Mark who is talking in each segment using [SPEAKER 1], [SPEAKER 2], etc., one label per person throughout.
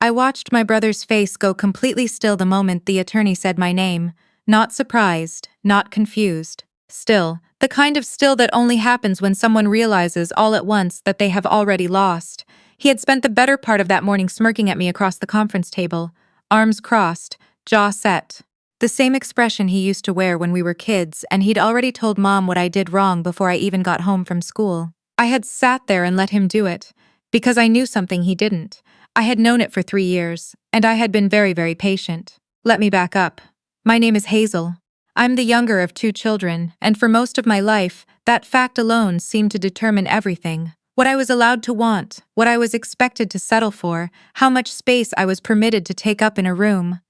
[SPEAKER 1] I watched my brother's face go completely still the moment the attorney said my name. Not surprised, not confused. Still, the kind of still that only happens when someone realizes all at once that they have already lost. He had spent the better part of that morning smirking at me across the conference table, arms crossed, jaw set. The same expression he used to wear when we were kids, and he'd already told Mom what I did wrong before I even got home from school. I had sat there and let him do it, because I knew something he didn't. I had known it for 3 years, and I had been very, very patient. Let me back up. My name is Hazel. I'm the younger of 2 children, and for most of my life, that fact alone seemed to determine everything. What I was allowed to want, what I was expected to settle for, how much space I was permitted to take up in a room.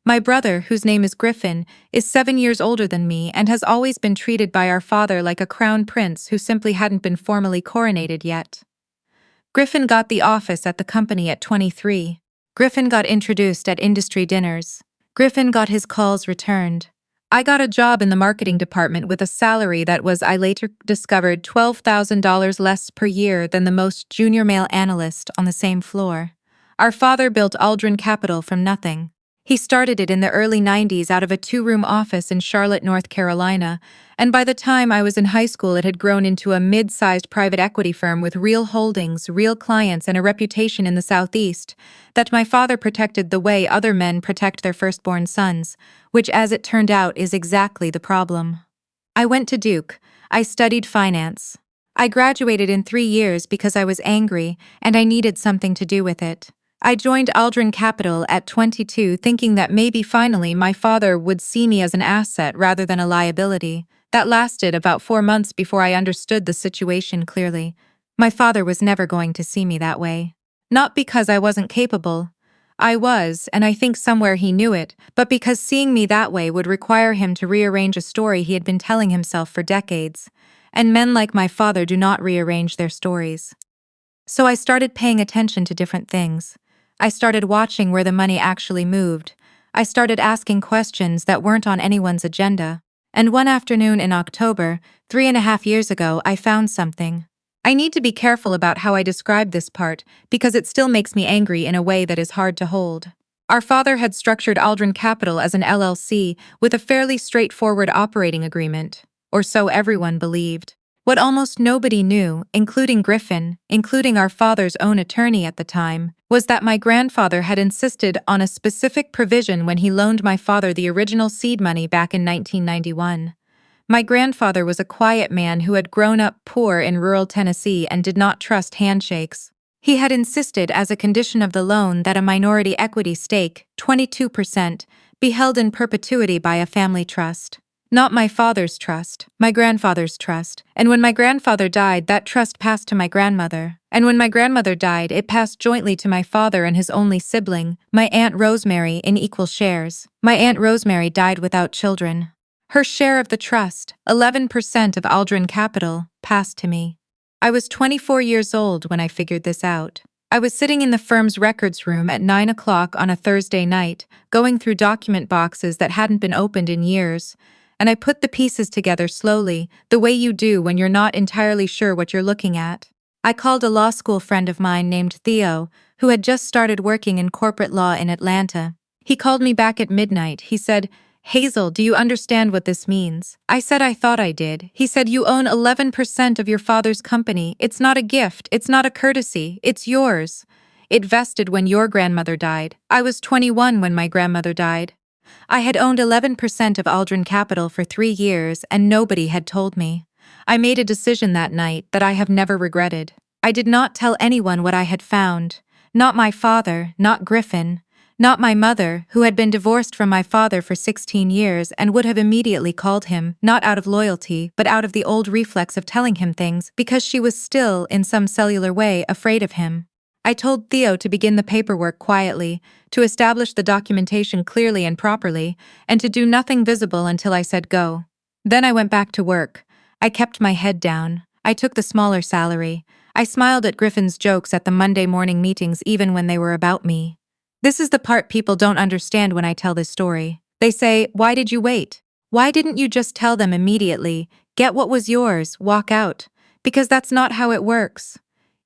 [SPEAKER 1] My brother, whose name is Griffin, is 7 years older than me and has always been treated by our father like a crown prince who simply hadn't been formally coronated yet. Griffin got the office at the company at 23. Griffin got introduced at industry dinners. Griffin got his calls returned. I got a job in the marketing department with a salary that was, I later discovered, $12,000 less per year than the most junior male analyst on the same floor. Our father built Aldrin Capital from nothing. He started it in the early 90s out of a 2-room office in Charlotte, North Carolina, and by the time I was in high school it had grown into a mid-sized private equity firm with real holdings, real clients, and a reputation in the Southeast that my father protected the way other men protect their firstborn sons, which as it turned out is exactly the problem. I went to Duke. I studied finance. I graduated in 3 years because I was angry and I needed something to do with it. I joined Aldrin Capital at 22 thinking that maybe finally my father would see me as an asset rather than a liability. That lasted about 4 months before I understood the situation clearly. My father was never going to see me that way. Not because I wasn't capable. I was, and I think somewhere he knew it, but because seeing me that way would require him to rearrange a story he had been telling himself for decades. And men like my father do not rearrange their stories. So I started paying attention to different things. I started watching where the money actually moved. I started asking questions that weren't on anyone's agenda. And one afternoon in October, 3.5 years ago, I found something. I need to be careful about how I describe this part because it still makes me angry in a way that is hard to hold. Our father had structured Aldrin Capital as an LLC with a fairly straightforward operating agreement, or so everyone believed. What almost nobody knew, including Griffin, including our father's own attorney at the time, was that my grandfather had insisted on a specific provision when he loaned my father the original seed money back in 1991. My grandfather was a quiet man who had grown up poor in rural Tennessee and did not trust handshakes. He had insisted as a condition of the loan that a minority equity stake, 22%, be held in perpetuity by a family trust. Not my father's trust, my grandfather's trust. And when my grandfather died, that trust passed to my grandmother. And when my grandmother died, it passed jointly to my father and his only sibling, my Aunt Rosemary, in equal shares. My Aunt Rosemary died without children. Her share of the trust, 11% of Aldrin Capital, passed to me. I was 24 years old when I figured this out. I was sitting in the firm's records room at 9 o'clock on a Thursday night, going through document boxes that hadn't been opened in years, and I put the pieces together slowly, the way you do when you're not entirely sure what you're looking at. I called a law school friend of mine named Theo, who had just started working in corporate law in Atlanta. He called me back at midnight. He said, "Hazel, do you understand what this means?" I said I thought I did. He said, "You own 11% of your father's company. It's not a gift, it's not a courtesy, it's yours. It vested when your grandmother died. I was 21 when my grandmother died. I had owned 11% of Aldrin Capital for 3 years and nobody had told me. I made a decision that night that I have never regretted. I did not tell anyone what I had found. Not my father, not Griffin, not my mother, who had been divorced from my father for 16 years and would have immediately called him, not out of loyalty, but out of the old reflex of telling him things because she was still, in some cellular way, afraid of him. I told Theo to begin the paperwork quietly, to establish the documentation clearly and properly, and to do nothing visible until I said go. Then I went back to work. I kept my head down. I took the smaller salary. I smiled at Griffin's jokes at the Monday morning meetings even when they were about me. This is the part people don't understand when I tell this story. They say, "Why did you wait? Why didn't you just tell them immediately, get what was yours, walk out?" Because that's not how it works.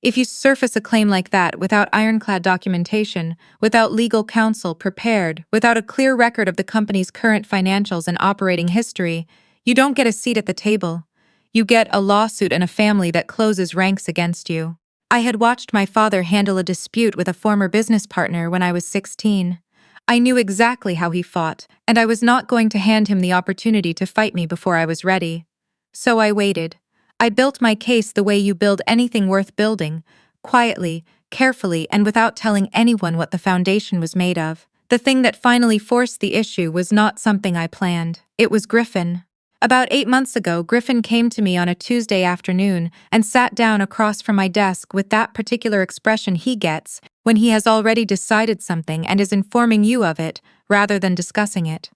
[SPEAKER 1] If you surface a claim like that without ironclad documentation, without legal counsel prepared, without a clear record of the company's current financials and operating history, you don't get a seat at the table. You get a lawsuit and a family that closes ranks against you. I had watched my father handle a dispute with a former business partner when I was 16. I knew exactly how he fought, and I was not going to hand him the opportunity to fight me before I was ready. So I waited. I built my case the way you build anything worth building, quietly, carefully, and without telling anyone what the foundation was made of. The thing that finally forced the issue was not something I planned. It was Griffin. About 8 months ago, Griffin came to me on a Tuesday afternoon and sat down across from my desk with that particular expression he gets when he has already decided something and is informing you of it, rather than discussing it.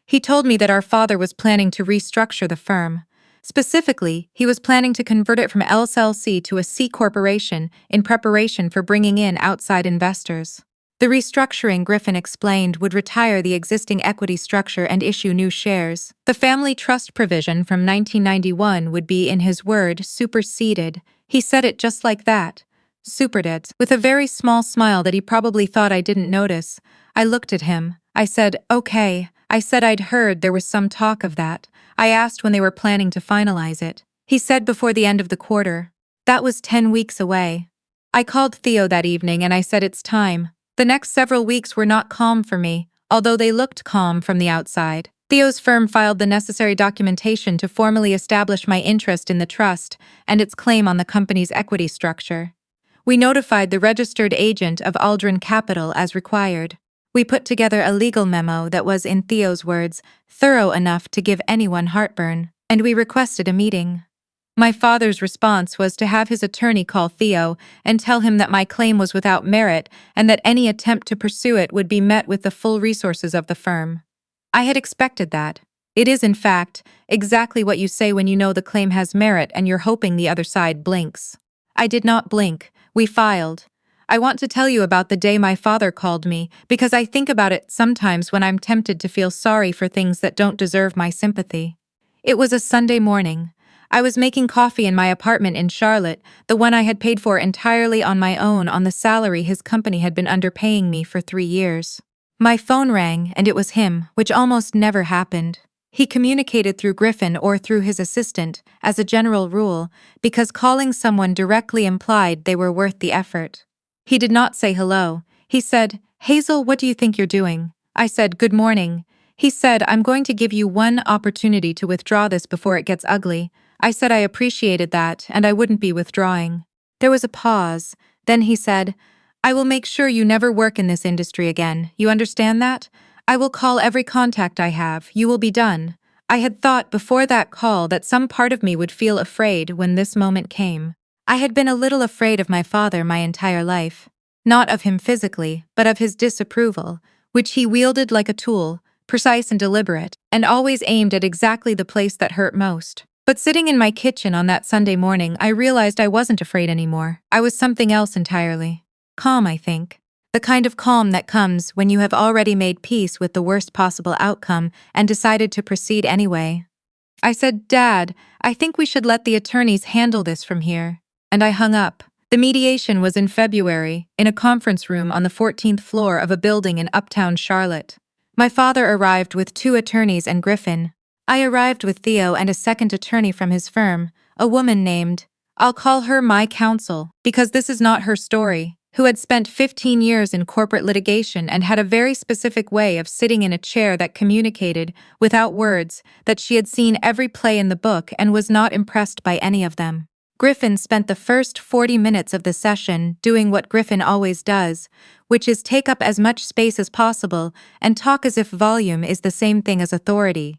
[SPEAKER 1] He told me that our father was planning to restructure the firm. Specifically, he was planning to convert it from LLC to a C corporation in preparation for bringing in outside investors. The restructuring, Griffin explained, would retire the existing equity structure and issue new shares. The family trust provision from 1991 would be, in his word, superseded. He said it just like that. Supered, with a very small smile that he probably thought I didn't notice. I looked at him. I said, okay. I said I'd heard there was some talk of that. I asked when they were planning to finalize it. He said before the end of the quarter. That was 10 weeks away. I called Theo that evening and I said it's time. The next several weeks were not calm for me, although they looked calm from the outside. Theo's firm filed the necessary documentation to formally establish my interest in the trust and its claim on the company's equity structure. We notified the registered agent of Aldrin Capital as required. We put together a legal memo that was, in Theo's words, thorough enough to give anyone heartburn, and we requested a meeting. My father's response was to have his attorney call Theo and tell him that my claim was without merit and that any attempt to pursue it would be met with the full resources of the firm. I had expected that. It is, in fact, exactly what you say when you know the claim has merit and you're hoping the other side blinks. I did not blink. We filed. I want to tell you about the day my father called me because I think about it sometimes when I'm tempted to feel sorry for things that don't deserve my sympathy. It was a Sunday morning. I was making coffee in my apartment in Charlotte, the one I had paid for entirely on my own on the salary his company had been underpaying me for 3 years. My phone rang, and it was him, which almost never happened. He communicated through Griffin or through his assistant, as a general rule, because calling someone directly implied they were worth the effort. He did not say hello. He said, "Hazel, what do you think you're doing?" I said, "Good morning." He said, "I'm going to give you one opportunity to withdraw this before it gets ugly." I said I appreciated that, and I wouldn't be withdrawing. There was a pause. Then he said, "I will make sure you never work in this industry again. You understand that? I will call every contact I have. You will be done." I had thought before that call that some part of me would feel afraid when this moment came. I had been a little afraid of my father my entire life. Not of him physically, but of his disapproval, which he wielded like a tool, precise and deliberate, and always aimed at exactly the place that hurt most. But sitting in my kitchen on that Sunday morning, I realized I wasn't afraid anymore. I was something else entirely. Calm, I think. The kind of calm that comes when you have already made peace with the worst possible outcome and decided to proceed anyway. I said, "Dad, I think we should let the attorneys handle this from here." And I hung up. The mediation was in February, in a conference room on the 14th floor of a building in uptown Charlotte. My father arrived with 2 attorneys and Griffin. I arrived with Theo and a second attorney from his firm, a woman named, I'll call her my counsel, because this is not her story, who had spent 15 years in corporate litigation and had a very specific way of sitting in a chair that communicated, without words, that she had seen every play in the book and was not impressed by any of them. Griffin spent the first 40 minutes of the session doing what Griffin always does, which is take up as much space as possible and talk as if volume is the same thing as authority.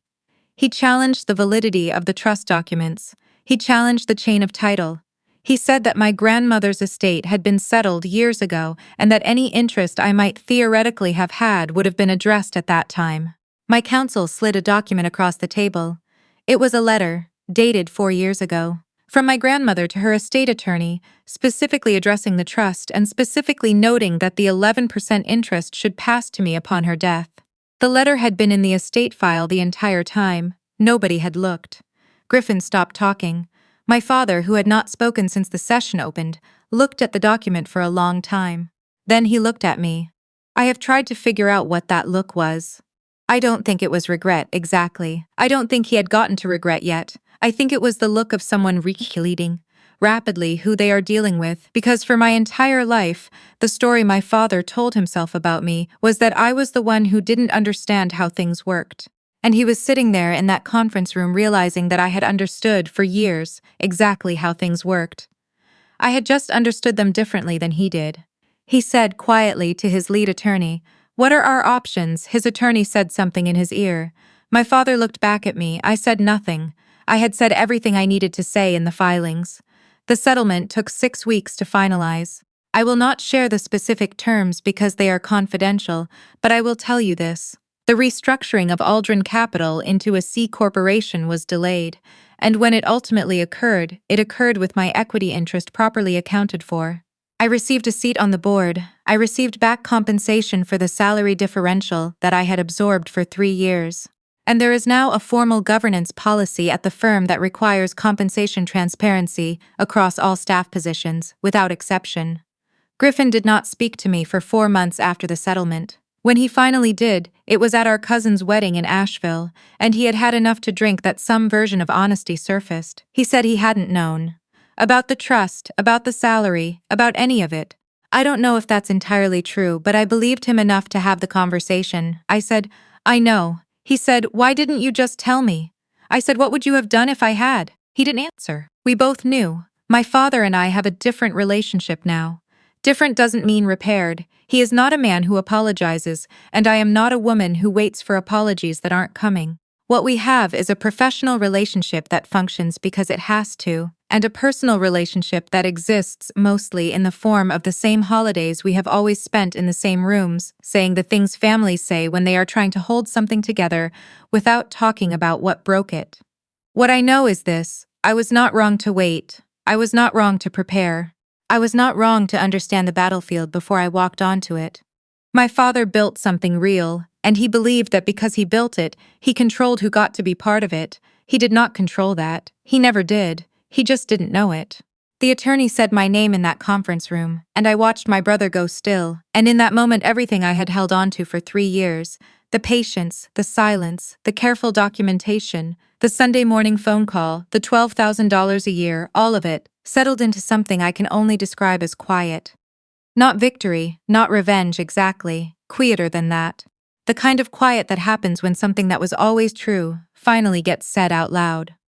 [SPEAKER 1] He challenged the validity of the trust documents. He challenged the chain of title. He said that my grandmother's estate had been settled years ago and that any interest I might theoretically have had would have been addressed at that time. My counsel slid a document across the table. It was a letter, dated 4 years ago, from my grandmother to her estate attorney, specifically addressing the trust and specifically noting that the 11% interest should pass to me upon her death. The letter had been in the estate file the entire time. Nobody had looked. Griffin stopped talking. My father, who had not spoken since the session opened, looked at the document for a long time. Then he looked at me. I have tried to figure out what that look was. I don't think it was regret, exactly. I don't think he had gotten to regret yet. I think it was the look of someone recalculating rapidly who they are dealing with, because for my entire life, the story my father told himself about me was that I was the one who didn't understand how things worked. And he was sitting there in that conference room realizing that I had understood for years exactly how things worked. I had just understood them differently than he did. He said quietly to his lead attorney, "What are our options?" His attorney said something in his ear. My father looked back at me. I said nothing. I had said everything I needed to say in the filings. The settlement took 6 weeks to finalize. I will not share the specific terms because they are confidential, but I will tell you this. The restructuring of Aldrin Capital into a C corporation was delayed, and when it ultimately occurred, it occurred with my equity interest properly accounted for. I received a seat on the board. I received back compensation for the salary differential that I had absorbed for 3 years. And there is now a formal governance policy at the firm that requires compensation transparency across all staff positions, without exception. Griffin did not speak to me for 4 months after the settlement. When he finally did, it was at our cousin's wedding in Asheville, and he had had enough to drink that some version of honesty surfaced. He said he hadn't known. About the trust, about the salary, about any of it. I don't know if that's entirely true, but I believed him enough to have the conversation. I said, "I know." He said, "Why didn't you just tell me?" I said, "What would you have done if I had?" He didn't answer. We both knew. My father and I have a different relationship now. Different doesn't mean repaired. He is not a man who apologizes, and I am not a woman who waits for apologies that aren't coming. What we have is a professional relationship that functions because it has to, and a personal relationship that exists mostly in the form of the same holidays we have always spent in the same rooms, saying the things families say when they are trying to hold something together without talking about what broke it. What I know is this: I was not wrong to wait. I was not wrong to prepare. I was not wrong to understand the battlefield before I walked onto it. My father built something real, and he believed that because he built it, he controlled who got to be part of it. He did not control that. He never did. He just didn't know it. The attorney said my name in that conference room, and I watched my brother go still, and in that moment everything I had held on to for 3 years, the patience, the silence, the careful documentation, the Sunday morning phone call, the $12,000 a year, all of it, settled into something I can only describe as quiet. Not victory, not revenge exactly, quieter than that. The kind of quiet that happens when something that was always true finally gets said out loud.